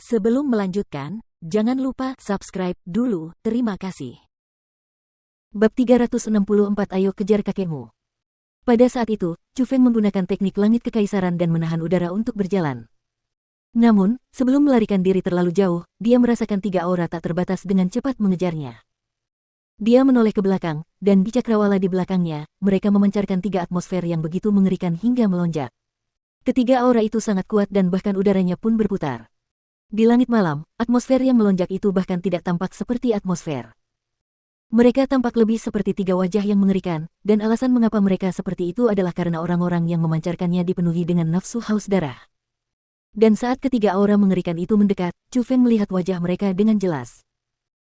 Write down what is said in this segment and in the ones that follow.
Sebelum melanjutkan, jangan lupa subscribe dulu, terima kasih. Bab 364 Ayo kejar kakekmu. Pada saat itu, Chu Feng menggunakan teknik langit kekaisaran dan menahan udara untuk berjalan. Namun, sebelum melarikan diri terlalu jauh, dia merasakan 3 aura tak terbatas dengan cepat mengejarnya. Dia menoleh ke belakang, dan di cakrawala di belakangnya, mereka memancarkan 3 atmosfer yang begitu mengerikan hingga melonjak. Ketiga aura itu sangat kuat dan bahkan udaranya pun berputar. Di langit malam, atmosfer yang melonjak itu bahkan tidak tampak seperti atmosfer. Mereka tampak lebih seperti 3 wajah yang mengerikan, dan alasan mengapa mereka seperti itu adalah karena orang-orang yang memancarkannya dipenuhi dengan nafsu haus darah. Dan saat ketiga aura mengerikan itu mendekat, Chu Feng melihat wajah mereka dengan jelas.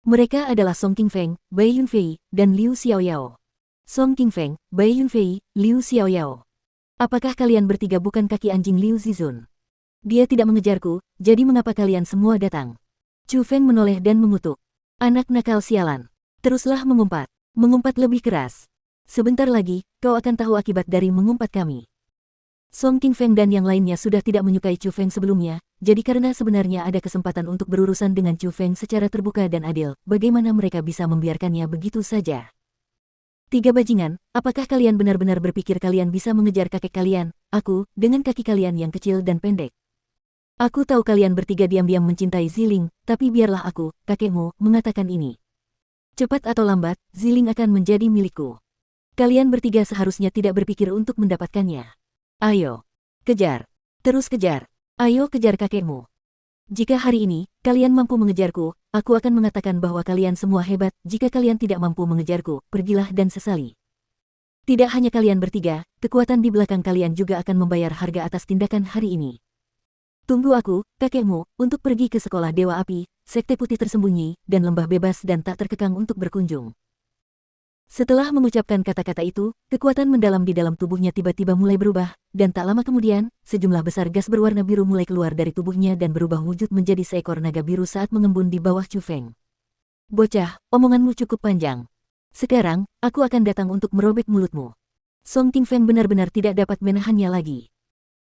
Mereka adalah Song Qingfeng, Bai Yunfei, dan Liu Xiaoyao. Song Qingfeng, Bai Yunfei, Liu Xiaoyao. Apakah kalian bertiga bukan kaki anjing Liu Zizun? Dia tidak mengejarku, jadi mengapa kalian semua datang? Chu Feng menoleh dan mengutuk. Anak nakal sialan. Teruslah mengumpat. Mengumpat lebih keras. Sebentar lagi, kau akan tahu akibat dari mengumpat kami. Song Qingfeng dan yang lainnya sudah tidak menyukai Chu Feng sebelumnya, jadi karena sebenarnya ada kesempatan untuk berurusan dengan Chu Feng secara terbuka dan adil, bagaimana mereka bisa membiarkannya begitu saja? 3 bajingan, apakah kalian benar-benar berpikir kalian bisa mengejar kakek kalian, aku, dengan kaki kalian yang kecil dan pendek? Aku tahu kalian bertiga diam-diam mencintai Ziling, tapi biarlah aku, kakekmu, mengatakan ini. Cepat atau lambat, Ziling akan menjadi milikku. Kalian bertiga seharusnya tidak berpikir untuk mendapatkannya. Ayo, kejar. Terus kejar. Ayo kejar kakekmu. Jika hari ini, kalian mampu mengejarku, aku akan mengatakan bahwa kalian semua hebat. Jika kalian tidak mampu mengejarku, pergilah dan sesali. Tidak hanya kalian bertiga, kekuatan di belakang kalian juga akan membayar harga atas tindakan hari ini. Tunggu aku, kakekmu, untuk pergi ke sekolah Dewa Api, sekte putih tersembunyi, dan lembah bebas dan tak terkekang untuk berkunjung. Setelah mengucapkan kata-kata itu, kekuatan mendalam di dalam tubuhnya tiba-tiba mulai berubah, dan tak lama kemudian, sejumlah besar gas berwarna biru mulai keluar dari tubuhnya dan berubah wujud menjadi seekor naga biru saat mengembun di bawah Chu Feng. Bocah, omonganmu cukup panjang. Sekarang, aku akan datang untuk merobek mulutmu. Song Qingfeng benar-benar tidak dapat menahannya lagi.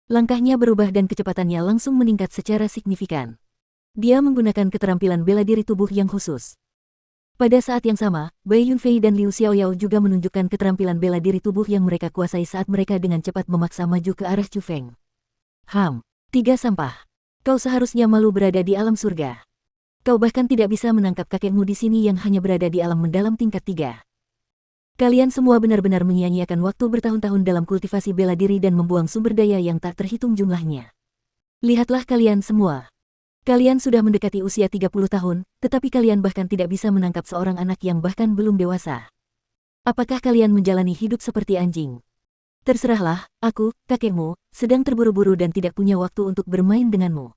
Langkahnya berubah dan kecepatannya langsung meningkat secara signifikan. Dia menggunakan keterampilan bela diri tubuh yang khusus. Pada saat yang sama, Bai Yunfei dan Liu Xiaoyao juga menunjukkan keterampilan bela diri tubuh yang mereka kuasai saat mereka dengan cepat memaksa maju ke arah Chu Feng. 3 sampah. Kau seharusnya malu berada di alam surga. Kau bahkan tidak bisa menangkap kakekmu di sini yang hanya berada di alam mendalam tingkat 3. Kalian semua benar-benar menyia-nyiakan waktu bertahun-tahun dalam kultivasi bela diri dan membuang sumber daya yang tak terhitung jumlahnya. Lihatlah kalian semua. Kalian sudah mendekati usia 30 tahun, tetapi kalian bahkan tidak bisa menangkap seorang anak yang bahkan belum dewasa. Apakah kalian menjalani hidup seperti anjing? Terserahlah, aku, kakekmu, sedang terburu-buru dan tidak punya waktu untuk bermain denganmu.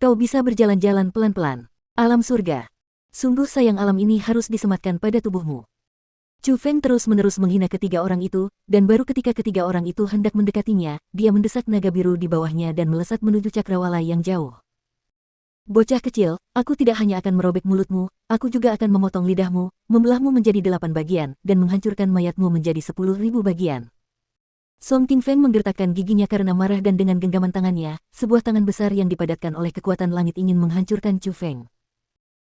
Kau bisa berjalan-jalan pelan-pelan. Alam surga. Sungguh sayang alam ini harus disematkan pada tubuhmu. Chu Feng terus-menerus menghina ketiga orang itu, dan baru ketika ketiga orang itu hendak mendekatinya, dia mendesak naga biru di bawahnya dan melesat menuju cakrawala yang jauh. Bocah kecil, aku tidak hanya akan merobek mulutmu, aku juga akan memotong lidahmu, membelahmu menjadi 8 bagian, dan menghancurkan mayatmu menjadi 10.000 bagian. Song Qingfeng menggertakkan giginya karena marah dan dengan genggaman tangannya, sebuah tangan besar yang dipadatkan oleh kekuatan langit ingin menghancurkan Chu Feng.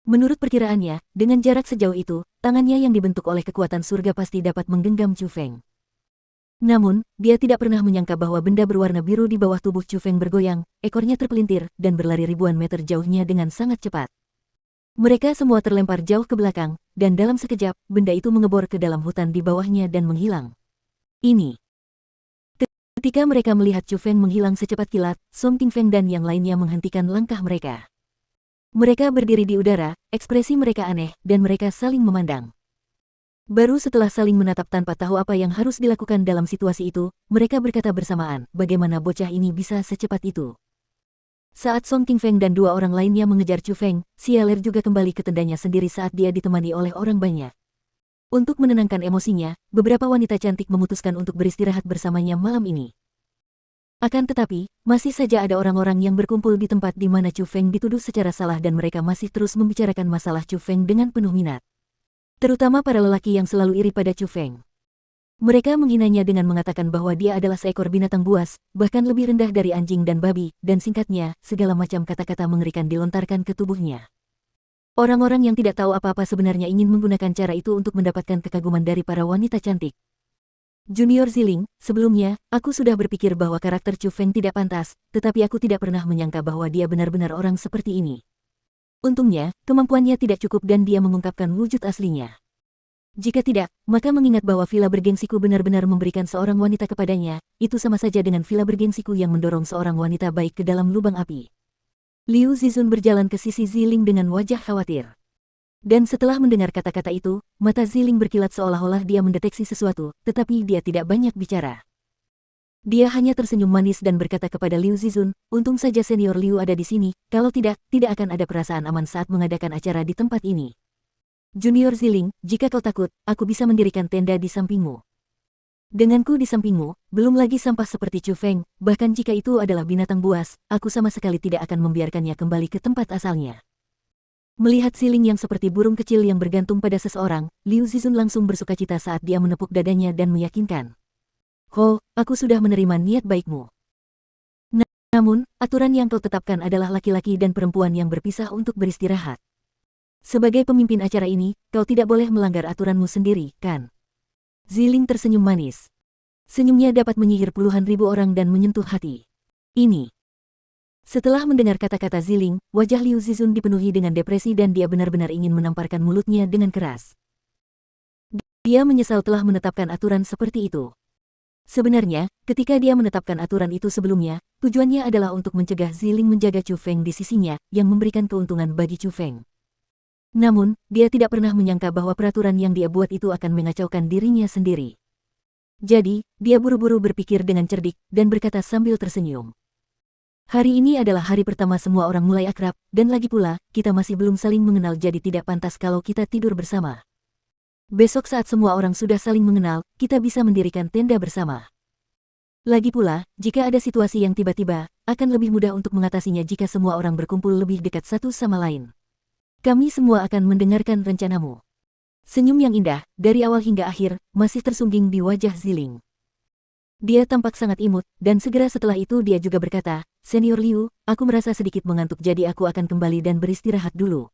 Menurut perkiraannya, dengan jarak sejauh itu, tangannya yang dibentuk oleh kekuatan surga pasti dapat menggenggam Chu Feng. Namun, dia tidak pernah menyangka bahwa benda berwarna biru di bawah tubuh Chu Feng bergoyang, ekornya terpelintir, dan berlari ribuan meter jauhnya dengan sangat cepat. Mereka semua terlempar jauh ke belakang, dan dalam sekejap, benda itu mengebor ke dalam hutan di bawahnya dan menghilang. Ini. Ketika mereka melihat Chu Feng menghilang secepat kilat, Song Qingfeng dan yang lainnya menghentikan langkah mereka. Mereka berdiri di udara, ekspresi mereka aneh, dan mereka saling memandang. Baru setelah saling menatap tanpa tahu apa yang harus dilakukan dalam situasi itu, mereka berkata bersamaan, bagaimana bocah ini bisa secepat itu. Saat Song Qingfeng dan 2 orang lainnya mengejar Chu Feng, Xiaoler juga kembali ke tendanya sendiri saat dia ditemani oleh orang banyak. Untuk menenangkan emosinya, beberapa wanita cantik memutuskan untuk beristirahat bersamanya malam ini. Akan tetapi, masih saja ada orang-orang yang berkumpul di tempat di mana Chu Feng dituduh secara salah dan mereka masih terus membicarakan masalah Chu Feng dengan penuh minat. Terutama para lelaki yang selalu iri pada Chu Feng. Mereka menghinanya dengan mengatakan bahwa dia adalah seekor binatang buas, bahkan lebih rendah dari anjing dan babi, dan singkatnya, segala macam kata-kata mengerikan dilontarkan ke tubuhnya. Orang-orang yang tidak tahu apa-apa sebenarnya ingin menggunakan cara itu untuk mendapatkan kekaguman dari para wanita cantik. Junior Ziling, sebelumnya, aku sudah berpikir bahwa karakter Chu Feng tidak pantas, tetapi aku tidak pernah menyangka bahwa dia benar-benar orang seperti ini. Untungnya, kemampuannya tidak cukup dan dia mengungkapkan wujud aslinya. Jika tidak, maka mengingat bahwa villa bergengsiku benar-benar memberikan seorang wanita kepadanya, itu sama saja dengan villa bergengsiku yang mendorong seorang wanita baik ke dalam lubang api. Liu Zizun berjalan ke sisi Ziling dengan wajah khawatir. Dan setelah mendengar kata-kata itu, mata Ziling berkilat seolah-olah dia mendeteksi sesuatu, tetapi dia tidak banyak bicara. Dia hanya tersenyum manis dan berkata kepada Liu Zizun, untung saja senior Liu ada di sini, kalau tidak, tidak akan ada perasaan aman saat mengadakan acara di tempat ini. Junior Ziling, jika kau takut, aku bisa mendirikan tenda di sampingmu. Denganku di sampingmu, belum lagi sampah seperti Chu Feng, bahkan jika itu adalah binatang buas, aku sama sekali tidak akan membiarkannya kembali ke tempat asalnya. Melihat Ziling yang seperti burung kecil yang bergantung pada seseorang, Liu Zizun langsung bersukacita saat dia menepuk dadanya dan meyakinkan. Ho, aku sudah menerima niat baikmu. Namun, aturan yang kau tetapkan adalah laki-laki dan perempuan yang berpisah untuk beristirahat. Sebagai pemimpin acara ini, kau tidak boleh melanggar aturanmu sendiri, kan? Ziling tersenyum manis. Senyumnya dapat menyihir puluhan ribu orang dan menyentuh hati. Ini. Setelah mendengar kata-kata Ziling, wajah Liu Zizun dipenuhi dengan depresi dan dia benar-benar ingin menamparkan mulutnya dengan keras. Dia menyesal telah menetapkan aturan seperti itu. Sebenarnya, ketika dia menetapkan aturan itu sebelumnya, tujuannya adalah untuk mencegah Ziling menjaga Chu Feng di sisinya, yang memberikan keuntungan bagi Chu Feng. Namun, dia tidak pernah menyangka bahwa peraturan yang dia buat itu akan mengacaukan dirinya sendiri. Jadi, dia buru-buru berpikir dengan cerdik, dan berkata sambil tersenyum. Hari ini adalah hari pertama semua orang mulai akrab, dan lagi pula, kita masih belum saling mengenal jadi tidak pantas kalau kita tidur bersama. Besok saat semua orang sudah saling mengenal, kita bisa mendirikan tenda bersama. Lagi pula, jika ada situasi yang tiba-tiba, akan lebih mudah untuk mengatasinya jika semua orang berkumpul lebih dekat satu sama lain. Kami semua akan mendengarkan rencanamu. Senyum yang indah, dari awal hingga akhir, masih tersungging di wajah Ziling. Dia tampak sangat imut, dan segera setelah itu dia juga berkata, Senior Liu, aku merasa sedikit mengantuk jadi aku akan kembali dan beristirahat dulu.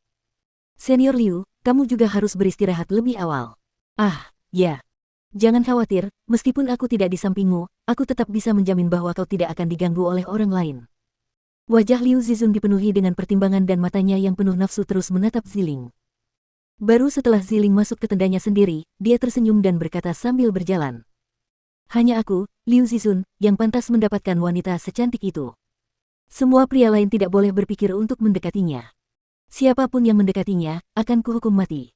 Senior Liu, kamu juga harus beristirahat lebih awal. Ah, ya. Jangan khawatir, meskipun aku tidak di sampingmu, aku tetap bisa menjamin bahwa kau tidak akan diganggu oleh orang lain. Wajah Liu Zizun dipenuhi dengan pertimbangan dan matanya yang penuh nafsu terus menatap Ziling. Baru setelah Ziling masuk ke tendanya sendiri, dia tersenyum dan berkata sambil berjalan. Hanya aku, Liu Zizun, yang pantas mendapatkan wanita secantik itu. Semua pria lain tidak boleh berpikir untuk mendekatinya. Siapapun yang mendekatinya, akan kuhukum mati.